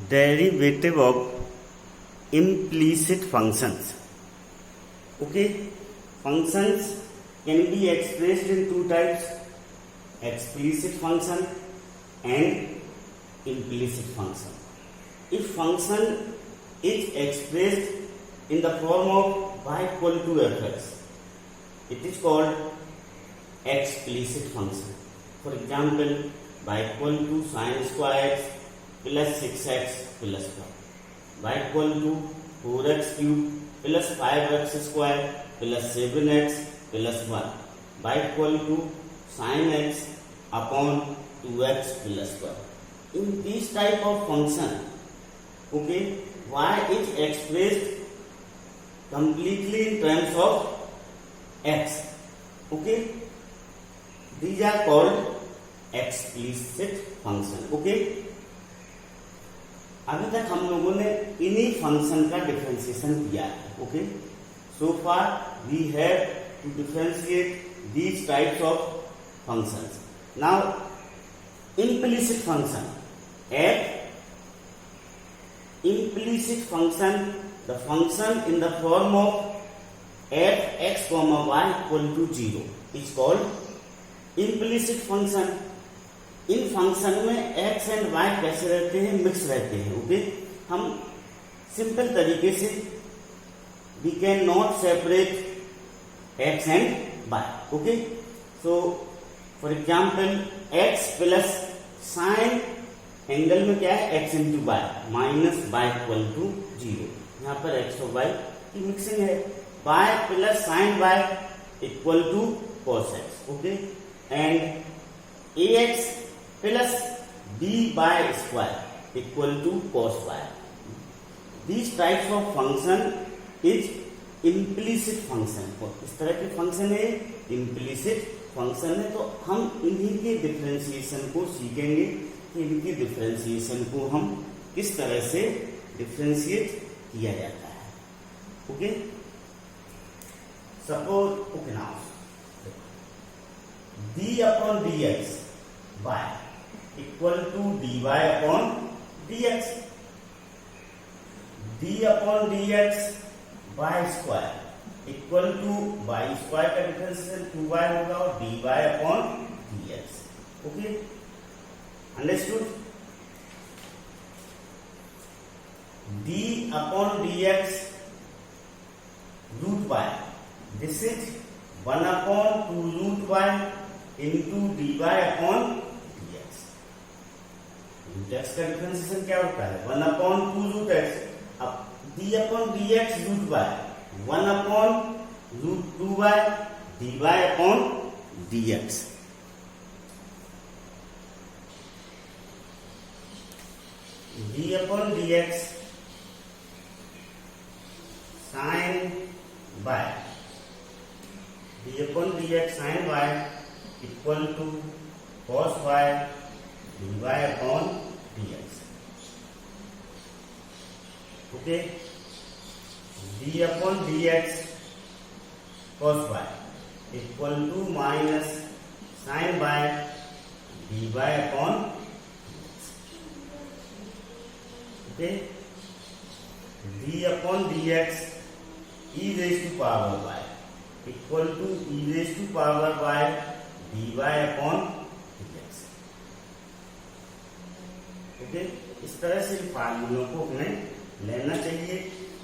derivative of implicit functions. Okay, functions can be expressed in two types: explicit function and implicit function. If function is expressed in the form of y equal to fx, it is called explicit function. For example, y equal to sin square x plus 6x plus 1, y equal to 4x cube plus 5x square plus 7x plus 1, y equal to sin x upon 2x plus 1. In this type of function, okay, y is expressed completely in terms of x. Okay, these are called explicit function. Okay, अभी तक हम लोगों ने इन्हीं function का differentiation किया है. Okay, so far we have to differentiate these types of functions. Now implicit function, implicit function, the function in the form of f(x, y) equal to 0 is called implicit function. In function में x and y कैसे रहते हैं? Mix रहते हैं. Okay, हम simple तरीके से we can not separate x and y. Okay, so for example x plus sine angle में क्या है? x into y minus y equal to 0. यहाँ पर x और y की मिक्सिंग है. y plus sine y equal to cos x. Okay, and ax plus b by square equal to cos y. These types of function is implicit function. इस तरह के function है implicit function है. तो हम इन्हीं के डिफरेंशिएशन को सीखेंगे कि इनकी डिफरेंशिएशन को हम किस तरह से डिफरेंशिएट किया जाता है. Okay, suppose okay now d upon dx y equal to dy upon dx. d upon dx y square equal to y square का डिफरेंशिएशन 2y होगा और dy upon dx. Okay, understood. d upon dx root y, this is 1 upon 2 root y into dy upon x का differentiation क्या होता है? 1 upon 2 root x. अब d upon dx root y, 1 upon root 2y dy upon dx. d upon dx sine y, d upon dx sine y equal to cos y dy upon dx. Okay, d upon dx cos y equal to minus sine y dy upon dx. Okay, d upon dx e raise to power y equal to e raise to power y dy upon dx. Okay, इस तरह से फार्मूलों को हमें लेना चाहिए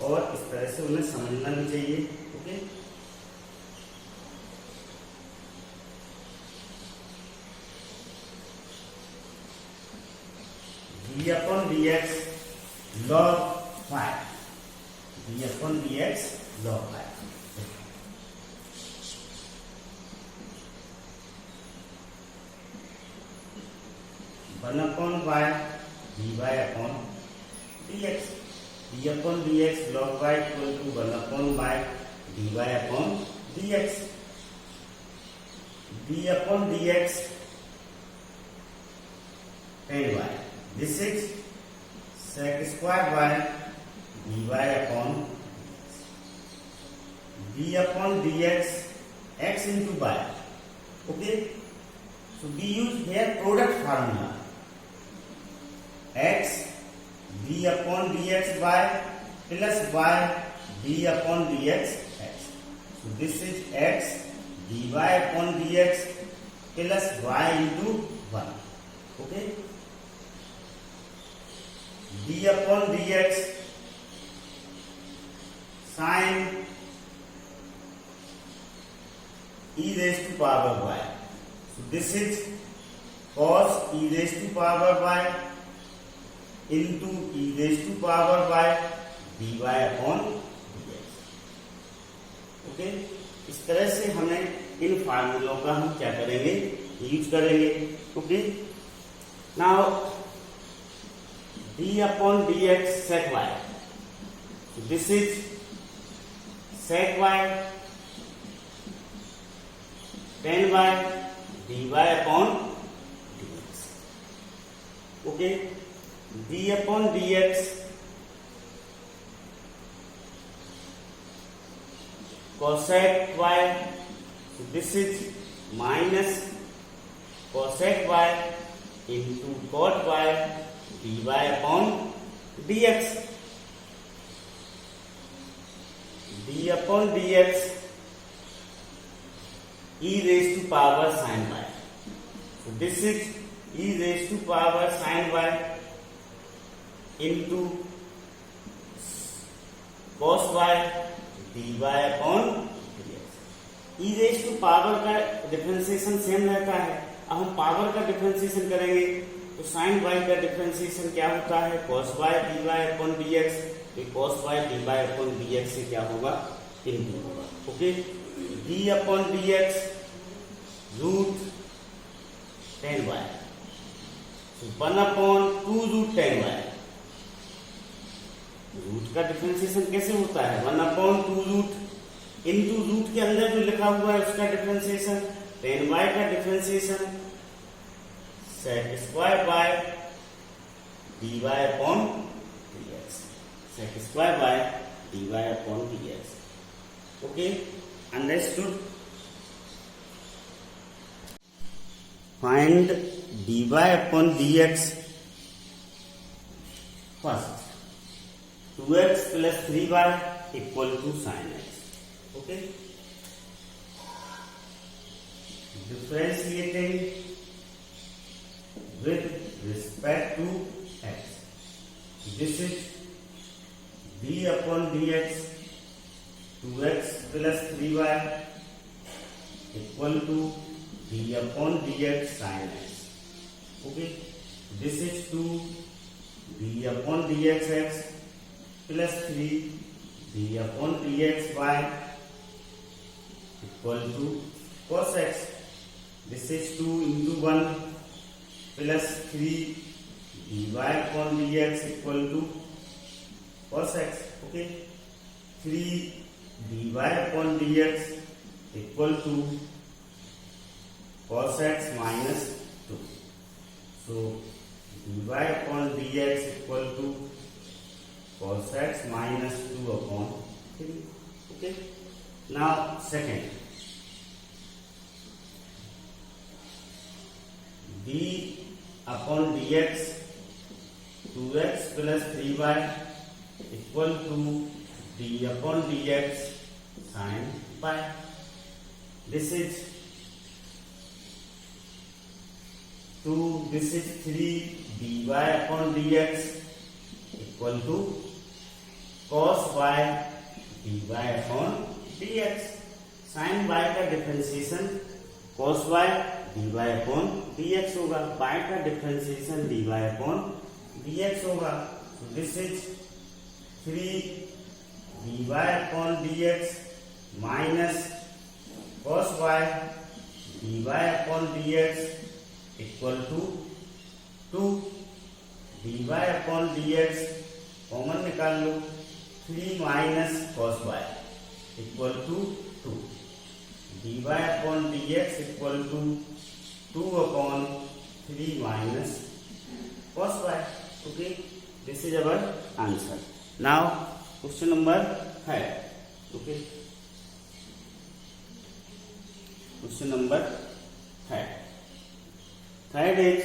और इस तरह से उन्हें समझना भी चाहिए. Okay, d upon dx log 5, d upon dx log 5. 1 upon y dy upon dx. d upon dx log y equal to 1 upon y dy upon dx. d upon dx tan y. This is sec square y dy upon d upon dx x into y. Okay, so we use here product formula. X d upon dx y plus y d upon dx x. So this is x dy upon dx plus y into 1. Okay. d upon dx sin e raised to power y. So this is cos e raised to power y into e raised to power y dy upon dx. Okay, इस तरह से हमें इन फार्मूलों का हम क्या करेंगे, use करेंगे. Okay, now d upon dx sec y. So this is sec y tan y dy upon dx. Okay, d upon dx cosec y. So this is minus cosec y into cot y dy upon dx. d upon dx e raised to power sin y. So this is e raised to power sin y into cos y dy upon dx. e raised to power का differentiation same रहता है. अब हम power का differentiation करेंगे तो sin y का differentiation क्या होता है, cos y dy upon dx. तो cos y dy upon dx से क्या होगा, इनटू होगा. Okay, d upon dx root tan y. So 1 upon 2 root tan y. Root का डिफरेंशिएशन कैसे होता है, 1 upon 2 रूट इनटू रूट के अंदर जो लिखा हुआ है उसका डिफरेंशिएशन. tan y का differentiation sec square y dy upon dx. sec square y dy upon dx. Okay, understood? Find dy upon dx first. 2x plus 3y equal to sin x. Okay, differentiating with respect to x. This is d upon dx 2x plus 3y equal to d upon dx sin x. Okay, this is 2 d upon dx x plus 3 d upon dx y equal to cos x. This is 2 into 1 plus 3 dy upon dx equal to cos x. Okay, 3 dy upon dx equal to cos x minus 2. So dy upon dx equal to cos x minus 2 upon 3. Okay, now second, d upon dx 2x plus 3y equal to d upon dx sin y. This is 2, this is 3 dy upon dx equal to cos y dy upon dx. sin y का differentiation cos y dy upon dx होगा, y का differentiation dy upon dx होगा. So this is 3 dy upon dx minus cos y dy upon dx equal to 2 dy upon dx common निकाल लो, 3 minus cos y equal to 2 dy upon dx equal to 2 upon 3 minus cos y. Okay, this is our answer. Now question number 3. Okay, question number 3. Third is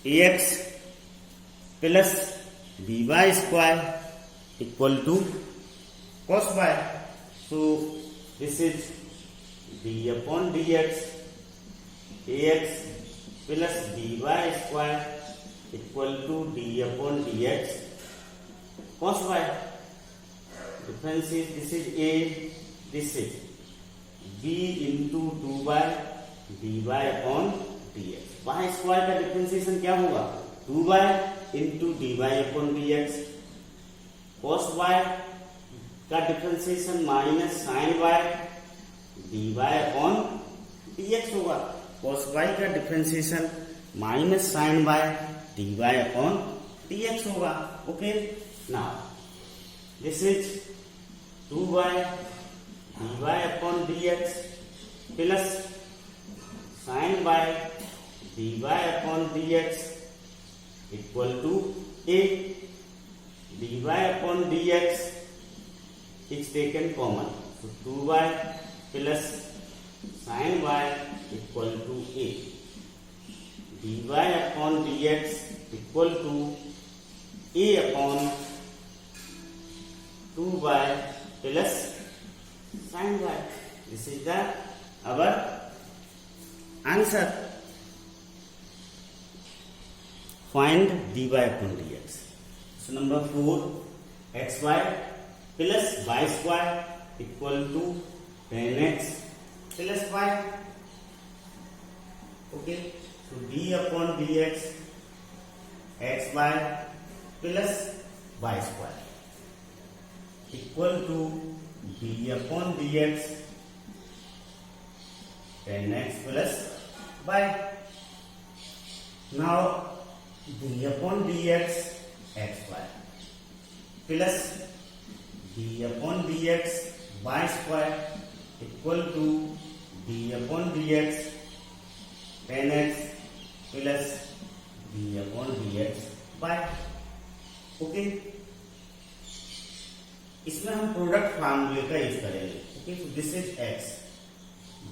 ax plus D Y square equal to cos y. So this is d upon dx ax plus dy square equal to d upon dx cos y. Difference is this is a, this is b into 2y dy upon dx. y square का differentiation क्या होगा? 2y into dy upon dx. cos y का differentiation minus sine Y D Y upon dx होगा. cos y का differentiation minus sine Y D Y upon dx होगा. Okay, now this is 2y dy upon dx plus sine Y dy upon dx equal to a. dy upon dx is taken common, so 2y plus sin y equal to a. dy upon dx equal to a upon 2y plus sin y. This is the our answer. Find dy upon dx. So number 4, xy plus y square equal to 10x plus y. Okay, so d upon dx xy plus y square equal to d upon dx 10x plus y. Now d upon dx xy plus d upon dx y square equal to d upon dx 10x plus d upon dx y. Okay, इसमें हम product फार्मूले का use करेंगे. Okay, so this is x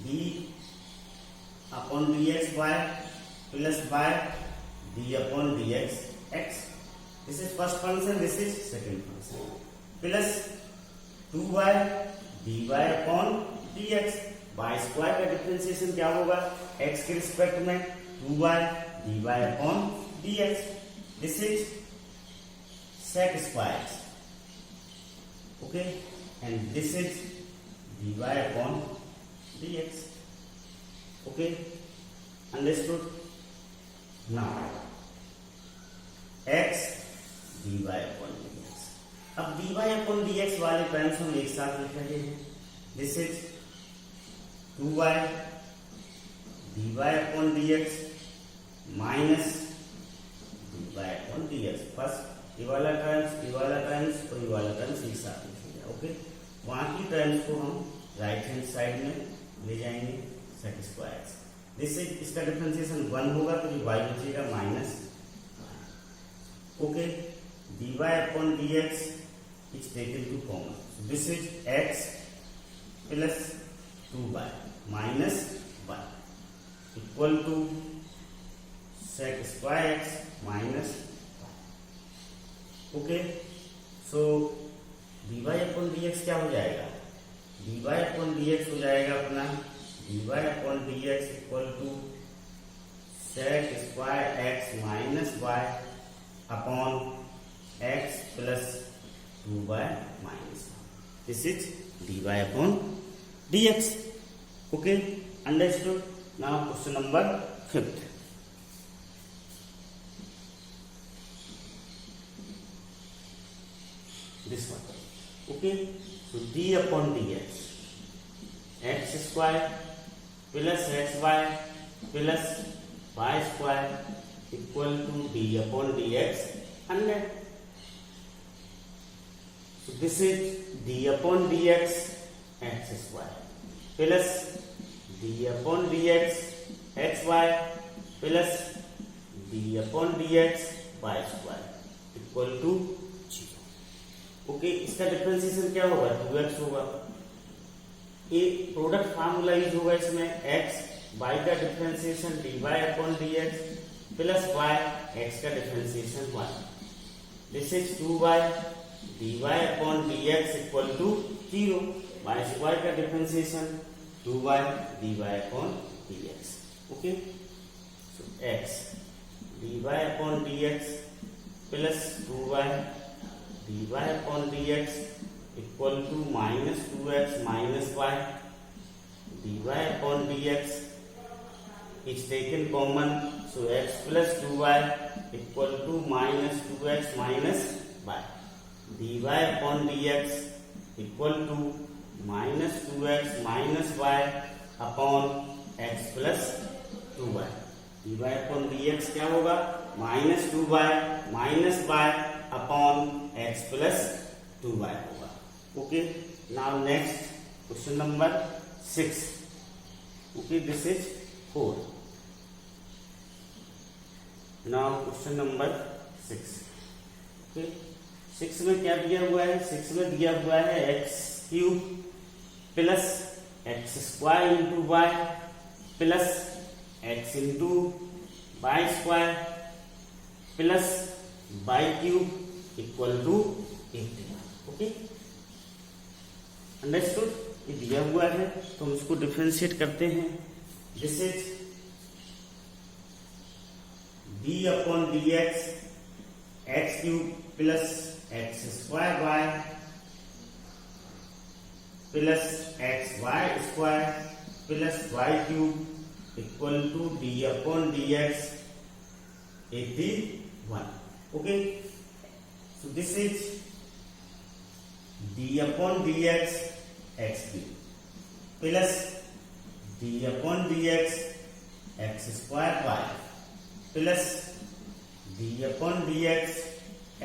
d upon dx y plus y d upon dx x. This is first function, this is second function. Plus 2y dy upon dx. y square का differentiation क्या होगा? x के respect में 2y dy upon dx. This is sec squares. Okay, and this is dy upon dx. Okay, understood? Now x dy upon dx. अब dy upon dx वाले terms हम एक साथ लिख रहे हैं. This is 2y dy upon dx minus dy upon dx. First ये वाला टर्म्स और ये वाला टर्म्स एक साथ लिखेंगे. ओके, वहां की टर्म्स को हम राइट हैंड साइड में ले जाएंगे सेक स्क्वायर्स. दिस इज इसका डिफरेंशिएशन 1 होगा तो ये y बचेगा minus. Okay, dy upon dx is taken to common. So this is x plus 2y minus 1 equal to sec square x minus 1. Okay, so dy upon dx क्या हो जाएगा? dy upon dx हो जाएगा अपना dy upon dx equal to sec square x minus y upon x plus 2y minus 1. This is dy upon dx. Okay, understood? Now question number 5. This one. Okay, so d upon dx x square plus xy plus y square equal to d upon dx 100. So this is d upon dx x square plus d upon dx xy plus d upon dx y square equal to 0. Okay, इसका differentiation क्या होगा? 2x होगा. ये product formula use होगा इसमें. x y का differentiation dy upon dx plus y x का differentiation 1. This is 2y dy upon dx equal to 0. y square का differentiation 2y dy upon dx. Okay, so x dy upon dx plus 2y dy upon dx equal to minus 2x minus y dy upon dx is taken common, so x plus 2y equal to minus 2x minus y. dy upon dx equal to minus 2x minus y upon x plus 2y. dy upon dx क्या होगा? minus 2y minus y upon x plus 2y होगा. Okay, now next question number 6. Okay, this is 4. Now question number 6. Okay, 6 में क्या दिया हुआ है? 6 में दिया हुआ है x cube plus X square into Y plus X into Y square plus Y cube equal to 81. Okay, understood? ये दिया हुआ है तो हम इसको डिफरेंशिएट करते हैं. This is d upon dx x cube plus x square y plus x y square plus y cube equal to d upon dx 81. Okay, so this is d upon dx x cube plus d upon dx x square y plus d upon dx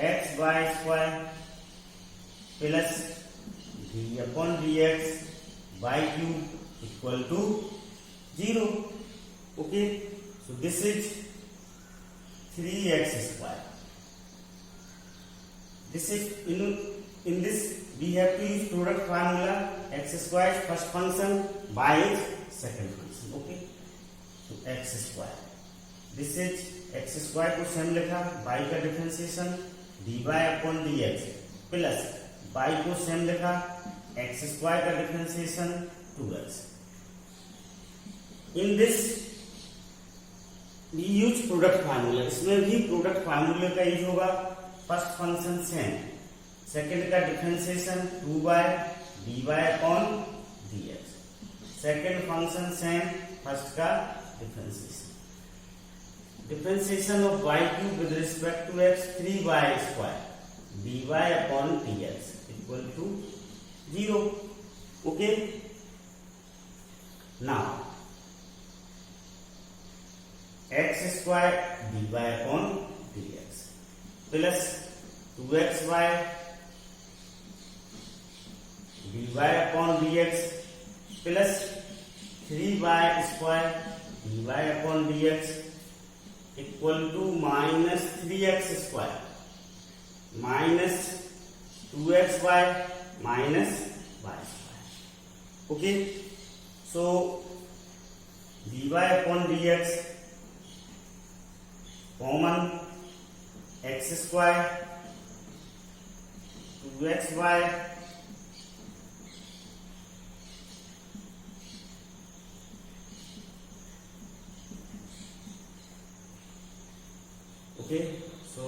x y square plus d upon dx y cube equal to 0. Okay, so this is 3x square. This is in this we have to use product formula. X square is first function, y is second function. Okay, so x square. This is X square को same लिखा, y का differentiation dy upon dx plus y को same लिखा, X square का differentiation 2x. In this we use product formula. इसमें भी product फार्मूले का यूज होगा. फर्स्ट फंक्शन सेम, सेकंड का differentiation 2y dy upon dx, second function same, first का differentiation. Differentiation of y cube with respect to x 3y square dy upon dx equal to 0. Okay, now x square dy upon dx plus 2xy dy upon dx plus 3y square dy upon dx equal to minus 3x square minus 2xy minus y square. Okay, so dy upon dx common, x square 2xy okay, so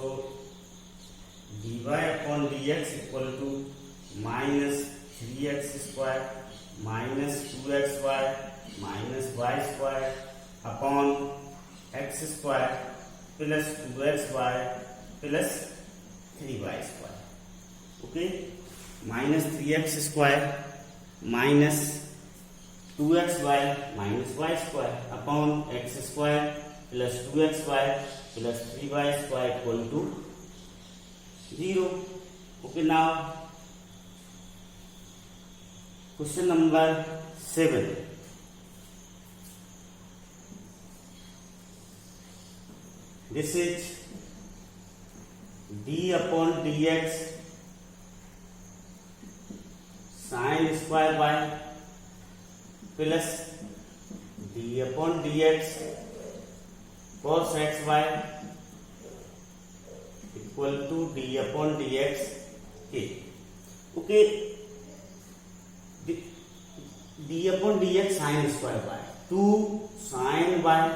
dy upon dx equal to minus 3x square minus 2xy minus y square upon x square plus 2xy plus 3y square. Okay, minus 3x square minus 2xy minus y square upon x square plus 2xy plus 3y square equal to 0. Okay, now question number 7. This is d upon dx sin square y plus d upon dx cos xy equal to D upon D X के. Okay, D upon D x sine square by 2 sine by,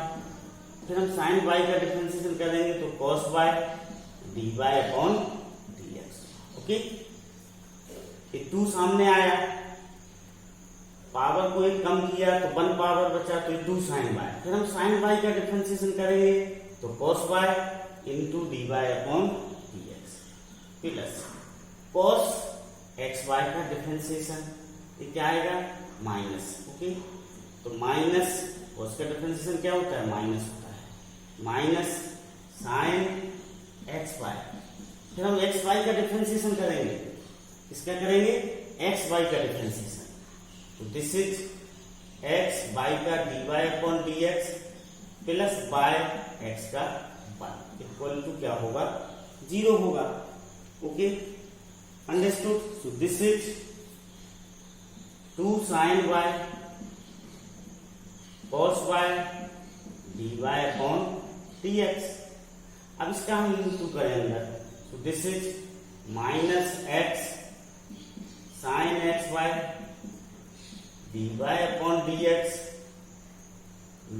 फिर हम sine by का differentiation करेंगे तो cos bye D bye upon D X. Okay, ये 2 सामने आया, power को एक कम किया तो 1 पावर बचा तो 2 साइन बाय. फिर हम साइन बाय का डिफरेंशिएशन करेंगे तो cos y into D bye upon D x plus cos X y का डिफरेंशिएशन, ये क्या आएगा माइनस. ओके, तो माइनस कॉस का डिफरेंशिएशन क्या होता है माइनस होता है, माइनस साइन एक्स बाय. फिर हम एक्स बाय का डिफरेंशिएशन करेंगे, इसका करेंगे एक्स बाय का डिफरेंशिएशन. तो दिस इज एक्स बाय का d bye upon D x plus y x का बाय इक्वल टू क्या होगा 0 होगा. Okay, understood. So this is 2 sine y cos bye D bye upon D x. अब इसका हम इंटू करें अंदर, तो this is minus x sine x y D bye upon D x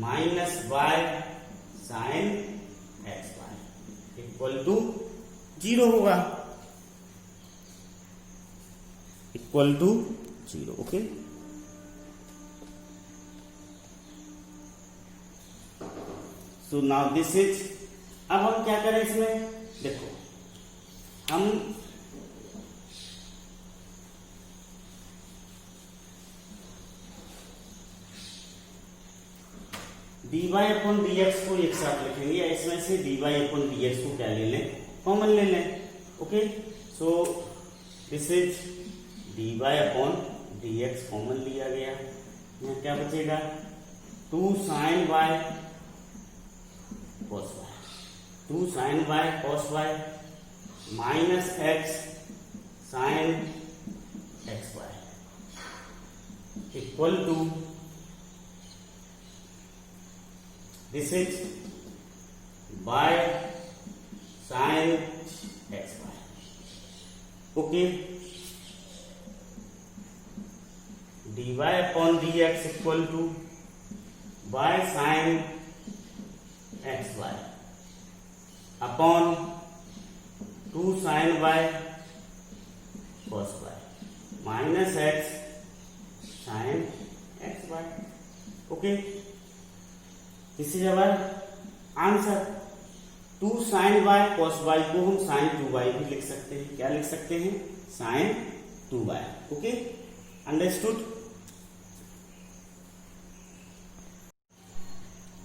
minus y sine x y equal to 0 होगा, equal to 0. Okay, so now this is, अब हम क्या करें इसमें, देखो हम d Y upon D x को एक साथ लिखेंगे, इसमें से d Y upon D x को क्या ले लें, कॉमन ले लें. Okay, so this is d Y upon D x common लिया गया. यहाँ क्या बचेगा 2 sine y cos y, 2 sine y cos y minus x sine x Y equal to this is by sin x y. Okay, dy upon dx equal to by sin x y upon 2 sin y cos y minus x sin x y. Okay, this is our answer. 2 sine y cos y को हम sign 2 Y भी लिख सकते हैं. क्या लिख सकते हैं sine 2 y. Okay, understood.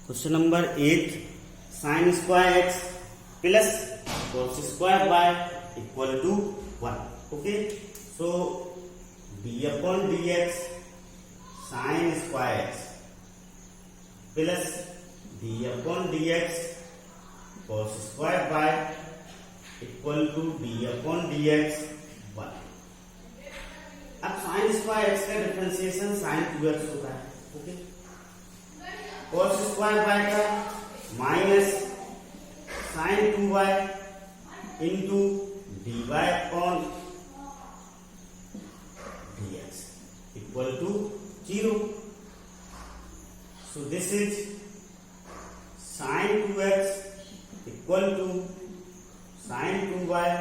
Question number 8, sine square x plus cos square y equal to 1. Okay, so d upon D x sine square x plus d upon D x cos square y equal to D upon D x 1. अब sine square x का differentiation sine 2x होता है. Okay, cos square y का minus sine 2y into d Y upon D x equal to 0. So this is sin 2x equal to sin 2y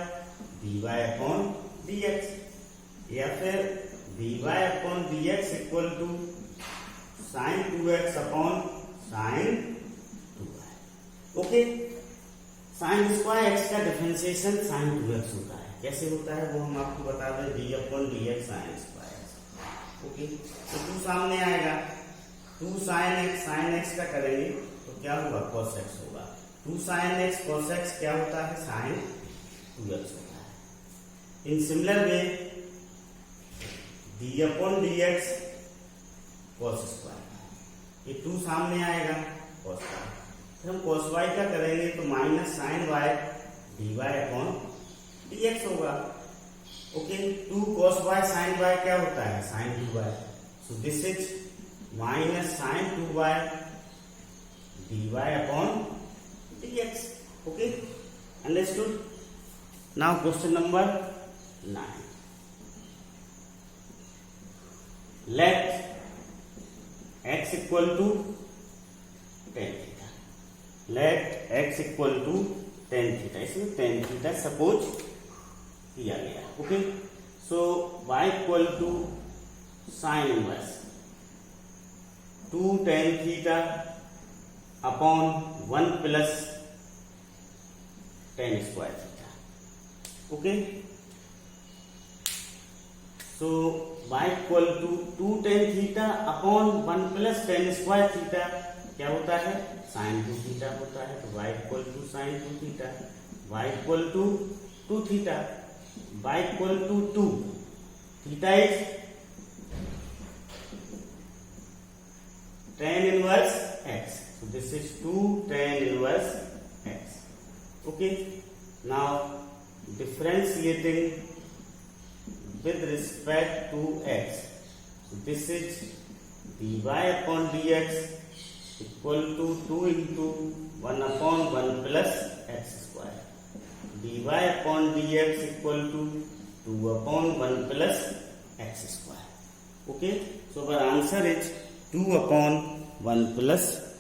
dy upon dx, या फिर dy upon dx equal to sin 2x upon sin 2y. Okay, sign square x का differentiation sin 2x होता है. कैसे होता है वो हम आपको बता दें, D upon D x sine square. Okay, तो 2 सामने आएगा, 2 साइन एक्स का करेंगे तो क्या होगा कॉस एक्स होगा. 2 साइन एक्स कॉस एक्स क्या होता है साइन 2x होता है. In similar way D upon D x cos square, ये 2 सामने आएगा कॉस वाई. फिर हम कॉस वाई का करेंगे तो minus sine Y D Y upon D X होगा. Okay, 2 cos Y sine Y क्या होता है sine 2y. So this is minus sine 2y dy upon dx. Okay, understood. Now question number 9. Let x equal to tan theta. Let x equal to tan theta. इसमें tan theta suppose किया गया. Okay. So y equal to sin inverse 2 tan theta upon 1 plus tan square theta. Okay. So y equal to 2 tan theta upon 1 plus tan square theta क्या होता है? sin 2 theta होता है. तो y equal to sin 2 theta. y equal to 2 theta. y equal to 2. Theta is tan inverse x. So this is 2 tan inverse x. Okay. Now differentiating with respect to x. So this is dy upon dx equal to 2 into 1 upon 1 plus x square. dy upon dx equal to 2 upon 1 plus x square. Okay. So our answer is 2 upon 1 plus